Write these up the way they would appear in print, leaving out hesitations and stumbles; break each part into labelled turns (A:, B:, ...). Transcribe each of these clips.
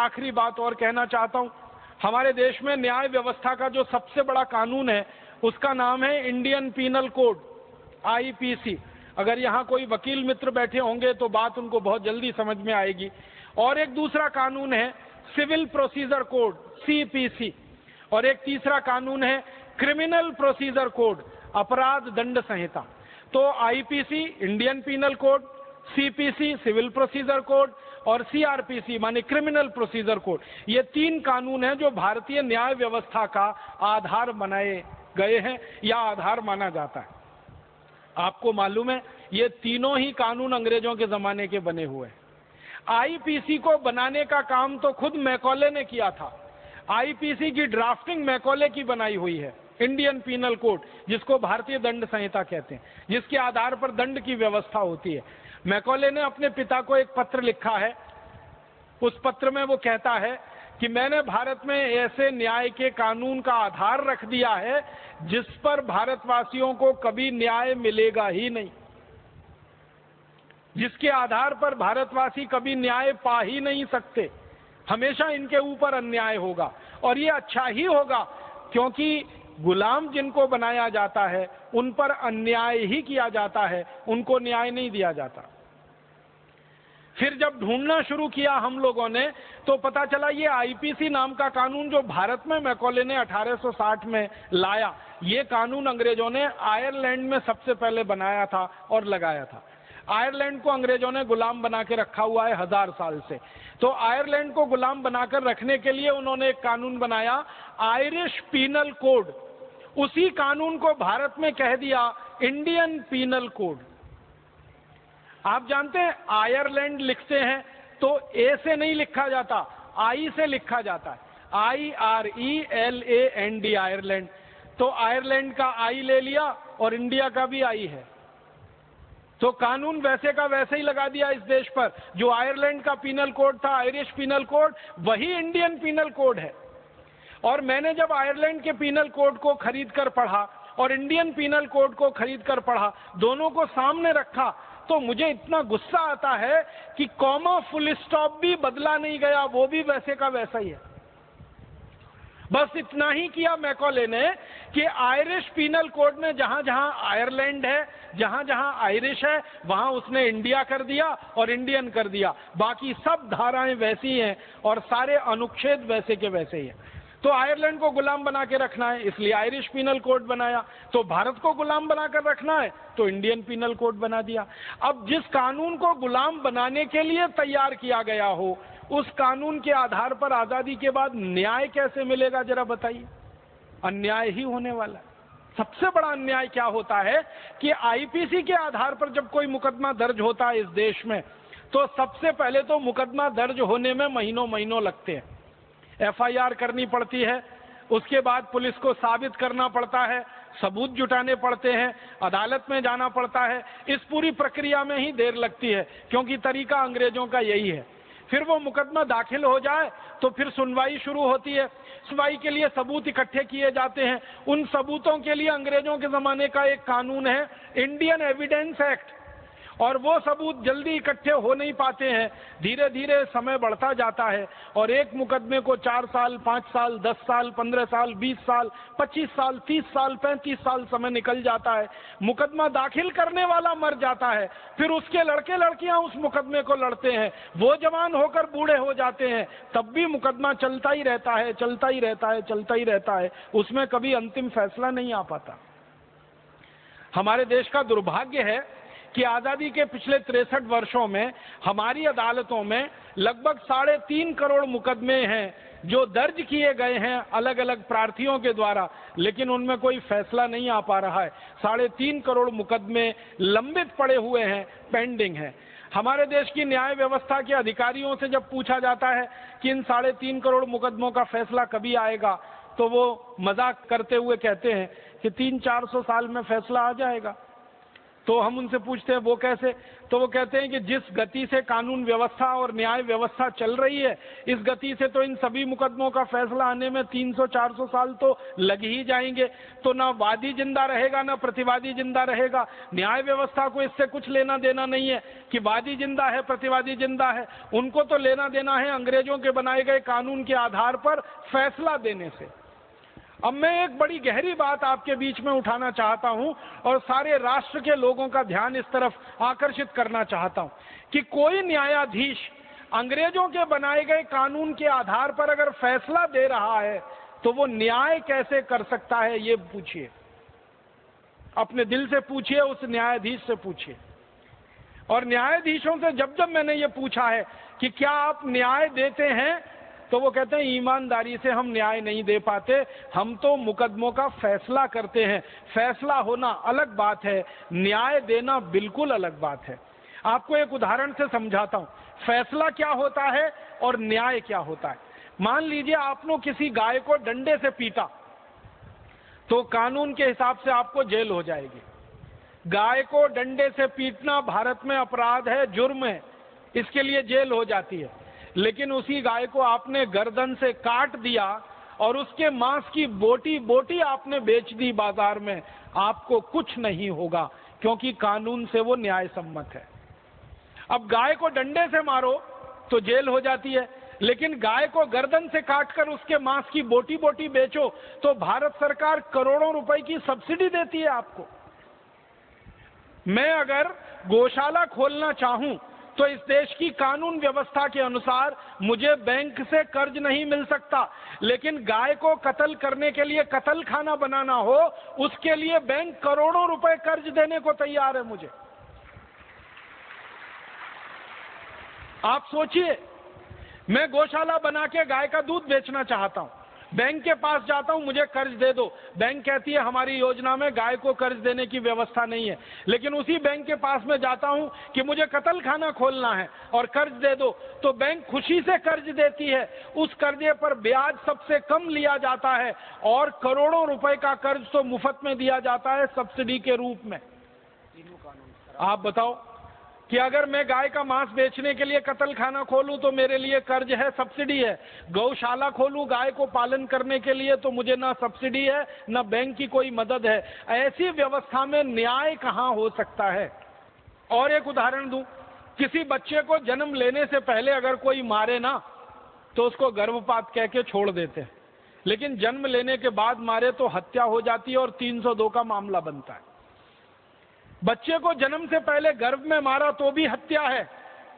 A: आखिरी बात और कहना चाहता हूं, हमारे देश में न्याय व्यवस्था का जो सबसे बड़ा कानून है उसका नाम है इंडियन पीनल कोड, आईपीसी। अगर यहाँ कोई वकील मित्र बैठे होंगे तो बात उनको बहुत जल्दी समझ में आएगी। और एक दूसरा कानून है सिविल प्रोसीजर कोड, सीपीसी। और एक तीसरा कानून है क्रिमिनल प्रोसीजर कोड, अपराध दंड संहिता। तो IPC Indian penal code, CPC civil procedure code और सीआरपीसी माने क्रिमिनल प्रोसीजर कोड, ये 3 कानून हैं जो भारतीय न्याय व्यवस्था का आधार बनाए गए हैं या आधार माना जाता है। आपको मालूम है ये तीनों ही कानून अंग्रेजों के जमाने के बने हुए हैं। आईपीसी को बनाने का काम तो खुद मैकॉले ने किया था। आईपीसी की ड्राफ्टिंग मैकॉले की बनाई हुई है, इंडियन पीनल कोड, जिसको भारतीय दंड संहिता कहते हैं, जिसके आधार पर दंड की व्यवस्था होती है। मैकॉले ने अपने पिता को एक पत्र लिखा है। उस पत्र में वो कहता है कि मैंने भारत में ऐसे न्याय के कानून का आधार रख दिया है जिस पर भारतवासियों को कभी न्याय मिलेगा ही नहीं, जिसके आधार पर भारतवासी कभी न्याय पा ही नहीं सकते। हमेशा इनके ऊपर अन्याय होगा और ये अच्छा ही होगा, क्योंकि गुलाम जिनको बनाया जाता है उन पर अन्याय ही किया जाता है, उनको न्याय नहीं दिया जाता। फिर जब ढूंढना शुरू किया हम लोगों ने तो पता चला ये आईपीसी नाम का कानून जो भारत में मैकॉले ने 1860 में लाया, ये कानून अंग्रेजों ने आयरलैंड में सबसे पहले बनाया था और लगाया था। आयरलैंड को अंग्रेजों ने गुलाम बना के रखा हुआ है 1000 साल से। तो आयरलैंड को गुलाम बनाकर रखने के लिए उन्होंने एक कानून बनाया, आयरिश पीनल कोड। उसी कानून को भारत में कह दिया इंडियन पीनल कोड। आप जानते हैं आयरलैंड लिखते हैं तो ए से नहीं लिखा जाता, आई से लिखा जाता है, IRELAND, आयरलैंड। तो आयरलैंड का आई ले लिया और इंडिया का भी आई है, तो कानून वैसे का वैसे ही लगा दिया इस देश पर। जो आयरलैंड का पीनल कोड था, आयरिश पीनल कोड, वही इंडियन पीनल कोड है। और मैंने जब आयरलैंड के पीनल कोड को खरीद कर पढ़ा और इंडियन पीनल कोड को खरीद कर पढ़ा, दोनों को सामने रखा, तो मुझे इतना गुस्सा आता है कि कॉमा फुल स्टॉप भी बदला नहीं गया, वो भी वैसे का वैसा ही है। बस इतना ही किया मैकॉले ने कि आयरिश पीनल कोड में जहां जहां आयरलैंड है, जहां जहां आयरिश है, वहां उसने इंडिया कर दिया और इंडियन कर दिया। बाकी सब धाराएं वैसी हैं और सारे अनुच्छेद वैसे के वैसे ही हैं। तो आयरलैंड को गुलाम बना के रखना है इसलिए आयरिश पीनल कोड बनाया, तो भारत को गुलाम बनाकर रखना है तो इंडियन पीनल कोड बना दिया। अब जिस कानून को गुलाम बनाने के लिए तैयार किया गया हो, उस कानून के आधार पर आजादी के बाद न्याय कैसे मिलेगा, जरा बताइए। अन्याय ही होने वाला है। सबसे बड़ा अन्याय क्या होता है कि आईपीसी के आधार पर जब कोई मुकदमा दर्ज होता है इस देश में, तो सबसे पहले तो मुकदमा दर्ज होने में महीनों महीनों लगते हैं। एफआईआर करनी पड़ती है, उसके बाद पुलिस को साबित करना पड़ता है, सबूत जुटाने पड़ते हैं, अदालत में जाना पड़ता है। इस पूरी प्रक्रिया में ही देर लगती है, क्योंकि तरीका अंग्रेजों का यही है। फिर वो मुकदमा दाखिल हो जाए तो फिर सुनवाई शुरू होती है। सुनवाई के लिए सबूत इकट्ठे किए जाते हैं। उन सबूतों के लिए अंग्रेजों के जमाने का एक कानून है, इंडियन एविडेंस एक्ट, और वो सबूत जल्दी इकट्ठे हो नहीं पाते हैं। धीरे धीरे समय बढ़ता जाता है और एक मुकदमे को 4 साल, 5 साल, 10 साल, 15 साल, 20 साल, 25 साल, 30 साल, 35 साल समय निकल जाता है। मुकदमा दाखिल करने वाला मर जाता है, फिर उसके लड़के लड़कियां उस मुकदमे को लड़ते हैं, वो जवान होकर बूढ़े हो जाते हैं, तब भी मुकदमा चलता ही रहता है, चलता ही रहता है, चलता ही रहता है। उसमें कभी अंतिम फैसला नहीं आ पाता। हमारे देश का दुर्भाग्य है कि आजादी के पिछले 63 वर्षों में हमारी अदालतों में लगभग 3.5 करोड़ मुकदमे हैं जो दर्ज किए गए हैं अलग अलग प्रार्थियों के द्वारा, लेकिन उनमें कोई फैसला नहीं आ पा रहा है। 3.5 करोड़ मुकदमे लंबित पड़े हुए हैं, पेंडिंग हैं। हमारे देश की न्याय व्यवस्था के अधिकारियों से जब पूछा जाता है कि इन 3.5 करोड़ मुकदमों का फैसला कभी आएगा, तो वो मजाक करते हुए कहते हैं कि 300-400 साल में फैसला आ जाएगा। तो हम उनसे पूछते हैं वो कैसे, तो वो कहते हैं कि जिस गति से कानून व्यवस्था और न्याय व्यवस्था चल रही है, इस गति से तो इन सभी मुकदमों का फैसला आने में 300-400 साल तो लग ही जाएंगे। तो ना वादी जिंदा रहेगा ना प्रतिवादी जिंदा रहेगा। न्याय व्यवस्था को इससे कुछ लेना देना नहीं है कि वादी जिंदा है प्रतिवादी जिंदा है, उनको तो लेना देना है अंग्रेजों के बनाए गए कानून के आधार पर फैसला देने से। अब मैं एक बड़ी गहरी बात आपके बीच में उठाना चाहता हूं और सारे राष्ट्र के लोगों का ध्यान इस तरफ आकर्षित करना चाहता हूं कि कोई न्यायाधीश अंग्रेजों के बनाए गए कानून के आधार पर अगर फैसला दे रहा है तो वो न्याय कैसे कर सकता है, ये पूछिए, अपने दिल से पूछिए, उस न्यायाधीश से पूछिए। और न्यायाधीशों से जब जब मैंने ये पूछा है कि क्या आप न्याय देते हैं, तो वो कहते हैं ईमानदारी से हम न्याय नहीं दे पाते, हम तो मुकदमों का फैसला करते हैं। फैसला होना अलग बात है, न्याय देना बिल्कुल अलग बात है। आपको एक उदाहरण से समझाता हूं फैसला क्या होता है और न्याय क्या होता है। मान लीजिए आपने किसी गाय को डंडे से पीटा, तो कानून के हिसाब से आपको जेल हो जाएगी। गाय को डंडे से पीटना भारत में अपराध है, जुर्म है, इसके लिए जेल हो जाती है। लेकिन उसी गाय को आपने गर्दन से काट दिया और उसके मांस की बोटी बोटी आपने बेच दी बाजार में, आपको कुछ नहीं होगा, क्योंकि कानून से वो न्याय सम्मत है। अब गाय को डंडे से मारो तो जेल हो जाती है, लेकिन गाय को गर्दन से काटकर उसके मांस की बोटी बोटी बेचो तो भारत सरकार करोड़ों रुपए की सब्सिडी देती है आपको। मैं अगर गौशाला खोलना चाहूं तो इस देश की कानून व्यवस्था के अनुसार मुझे बैंक से कर्ज नहीं मिल सकता, लेकिन गाय को कत्ल करने के लिए कत्ल खाना बनाना हो, उसके लिए बैंक करोड़ों रुपए कर्ज देने को तैयार है मुझे। आप सोचिए, मैं गौशाला बना के गाय का दूध बेचना चाहता हूं, बैंक के पास जाता हूं, मुझे कर्ज दे दो। बैंक कहती है हमारी योजना में गाय को कर्ज देने की व्यवस्था नहीं है। लेकिन उसी बैंक के पास में जाता हूं कि मुझे कत्ल खाना खोलना है और कर्ज दे दो, तो बैंक खुशी से कर्ज देती है। उस कर्जे पर ब्याज सबसे कम लिया जाता है और करोड़ों रुपए का कर्ज तो मुफ्त में दिया जाता है सब्सिडी के रूप में। आप बताओ कि अगर मैं गाय का मांस बेचने के लिए कत्ल खाना खोलूं तो मेरे लिए कर्ज है, सब्सिडी है। गौशाला खोलूं गाय को पालन करने के लिए तो मुझे ना सब्सिडी है ना बैंक की कोई मदद है। ऐसी व्यवस्था में न्याय कहां हो सकता है। और एक उदाहरण दूं, किसी बच्चे को जन्म लेने से पहले अगर कोई मारे ना तो उसको गर्भपात कह के छोड़ देते हैं, लेकिन जन्म लेने के बाद मारे तो हत्या हो जाती है और 302 का मामला बनता है। बच्चे को जन्म से पहले गर्भ में मारा तो भी हत्या है,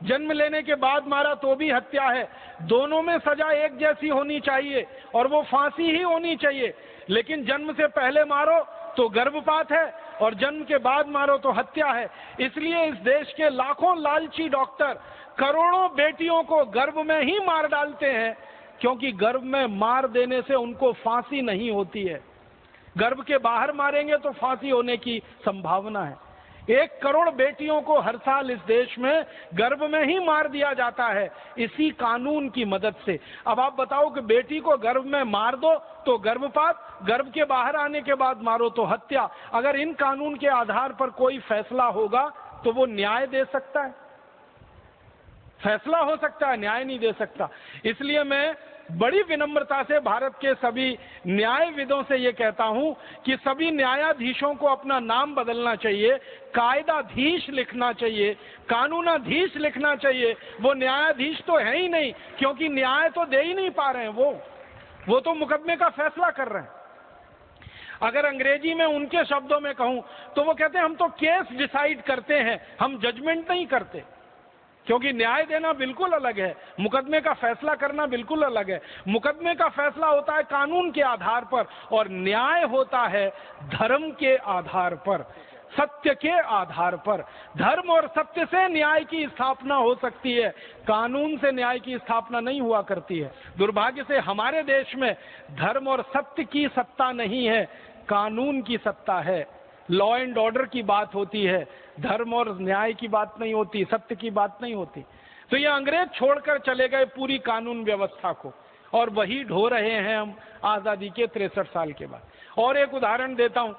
A: जन्म लेने के बाद मारा तो भी हत्या है। दोनों में सजा एक जैसी होनी चाहिए और वो फांसी ही होनी चाहिए। लेकिन जन्म से पहले मारो तो गर्भपात है और जन्म के बाद मारो तो हत्या है। इसलिए इस देश के लाखों लालची डॉक्टर करोड़ों बेटियों को गर्भ में ही मार डालते हैं, क्योंकि गर्भ में मार देने से उनको फांसी नहीं होती है। गर्भ के बाहर मारेंगे तो फांसी होने की संभावना है। 1 करोड़ बेटियों को हर साल इस देश में गर्भ में ही मार दिया जाता है इसी कानून की मदद से। अब आप बताओ कि बेटी को गर्भ में मार दो तो गर्भपात, गर्भ के बाहर आने के बाद मारो तो हत्या। अगर इन कानून के आधार पर कोई फैसला होगा तो वो न्याय दे सकता है? फैसला हो सकता है, न्याय नहीं दे सकता। इसलिए मैं बड़ी विनम्रता से भारत के सभी न्यायविदों से ये कहता हूं कि सभी न्यायाधीशों को अपना नाम बदलना चाहिए, कायदाधीश लिखना चाहिए, कानूनाधीश लिखना चाहिए। वो न्यायाधीश तो है ही नहीं, क्योंकि न्याय तो दे ही नहीं पा रहे हैं। वो तो मुकदमे का फैसला कर रहे हैं। अगर अंग्रेजी में उनके शब्दों में कहूं तो वो कहते हैं हम तो केस डिसाइड करते हैं, हम जजमेंट नहीं करते। क्योंकि न्याय देना बिल्कुल अलग है, मुकदमे का फैसला करना बिल्कुल अलग है। मुकदमे का फैसला होता है कानून के आधार पर और न्याय होता है धर्म के आधार पर, सत्य के आधार पर। धर्म और सत्य से न्याय की स्थापना हो सकती है, कानून से न्याय की स्थापना नहीं हुआ करती है। दुर्भाग्य से हमारे देश में धर्म और सत्य की सत्ता नहीं है, कानून की सत्ता है। लॉ एंड ऑर्डर की बात होती है, धर्म और न्याय की बात नहीं होती, सत्य की बात नहीं होती। तो ये अंग्रेज छोड़कर चले गए पूरी कानून व्यवस्था को, और वही ढो रहे हैं हम आजादी के 63 साल के बाद। और एक उदाहरण देता हूं,